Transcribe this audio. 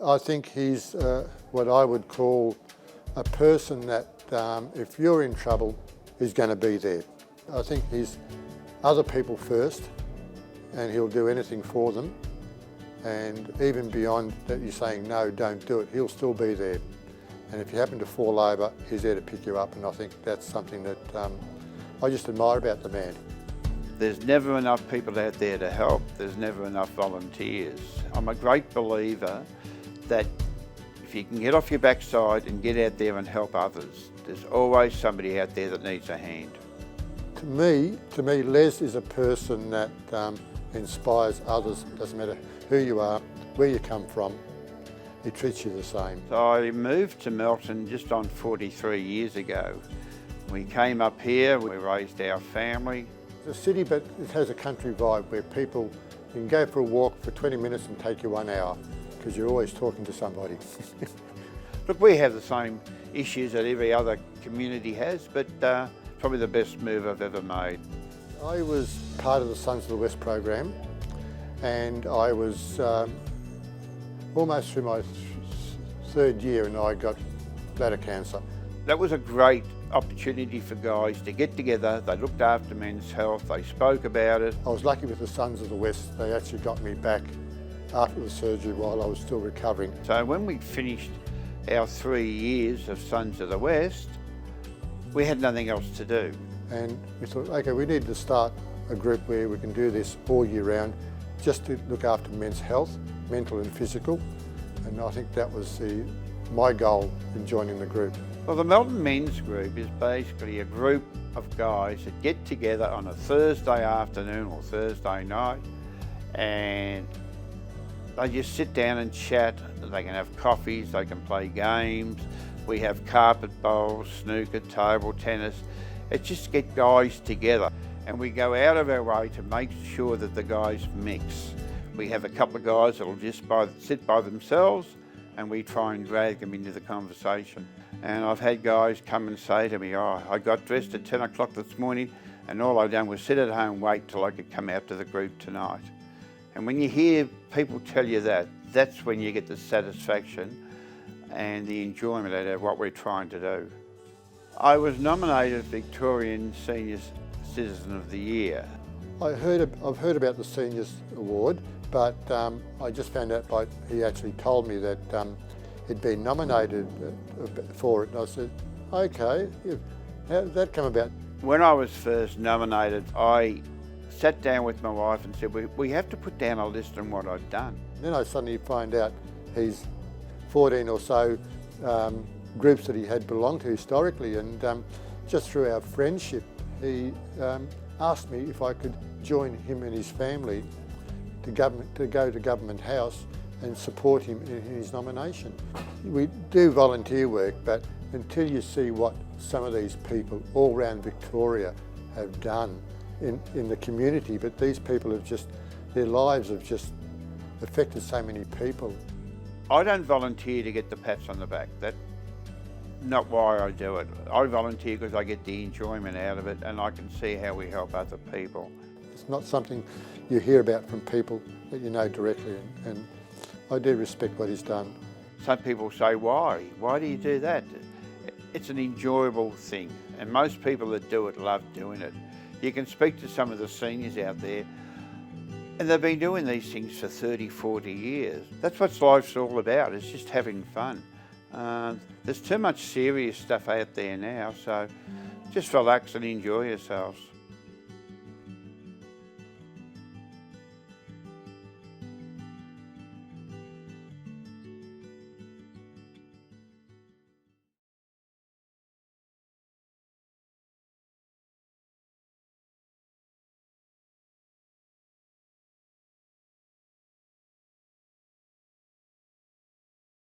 I think he's what I would call a person that if you're in trouble, he's going to be there. I think he's other people first, and he'll do anything for them. And even beyond that, you're saying, no, don't do it, he'll still be there. And if you happen to fall over, he's there to pick you up. And I think that's something that I just admire about the man. There's never enough people out there to help. There's never enough volunteers. I'm a great believer that if you can get off your backside and get out there and help others, there's always somebody out there that needs a hand. To me, Les is a person that inspires others. Doesn't matter who you are, where you come from, he treats you the same. So I moved to Melton just on 43 years ago. We came up here, we raised our family. It's a city, but it has a country vibe where people, you can go for a walk for 20 minutes and take you 1 hour because you're always talking to somebody. Look, we have the same issues that every other community has, but probably the best move I've ever made. I was part of the Sons of the West program, and I was almost through my third year and I got bladder cancer. That was a great opportunity for guys to get together. They looked after men's health, they spoke about it. I was lucky with the Sons of the West. They actually got me back after the surgery while I was still recovering. So when we finished our 3 years of Sons of the West, we had nothing else to do. And we thought, okay, we need to start a group where we can do this all year round, just to look after men's health, mental and physical. And I think that was my goal in joining the group. Well, the Melton Men's Group is basically a group of guys that get together on a Thursday afternoon or Thursday night, and they just sit down and chat. They can have coffees, they can play games. We have carpet bowls, snooker, table tennis. It's just to get guys together, and we go out of our way to make sure that the guys mix. We have a couple of guys that'll just sit by themselves, and we try and drag them into the conversation. And I've had guys come and say to me, oh, I got dressed at 10 o'clock this morning and all I done was sit at home and wait till I could come out to the group tonight. And when you hear people tell you that, that's when you get the satisfaction and the enjoyment out of what we're trying to do. I was nominated Victorian Senior Citizen of the Year. I've heard about the Seniors Award, but I just found out he actually told me that he'd been nominated for it, and I said, okay, how did that come about? When I was first nominated, I sat down with my wife and said, we have to put down a list on what I've done. Then I suddenly find out he's 14 or so groups that he had belonged to historically, and just through our friendship, he asked me if I could join him and his family to go to Government House and support him in his nomination. We do volunteer work, but until you see what some of these people all around Victoria have done in the community, but these people have just, their lives have just affected so many people. I don't volunteer to get the pats on the back. That's not why I do it. I volunteer because I get the enjoyment out of it and I can see how we help other people. It's not something you hear about from people that you know directly, and I do respect what he's done. Some people say, why? Why do you do that? It's an enjoyable thing, and most people that do it love doing it. You can speak to some of the seniors out there, and they've been doing these things for 30, 40 years. That's what life's all about, it's just having fun. There's too much serious stuff out there now, so just relax and enjoy yourselves.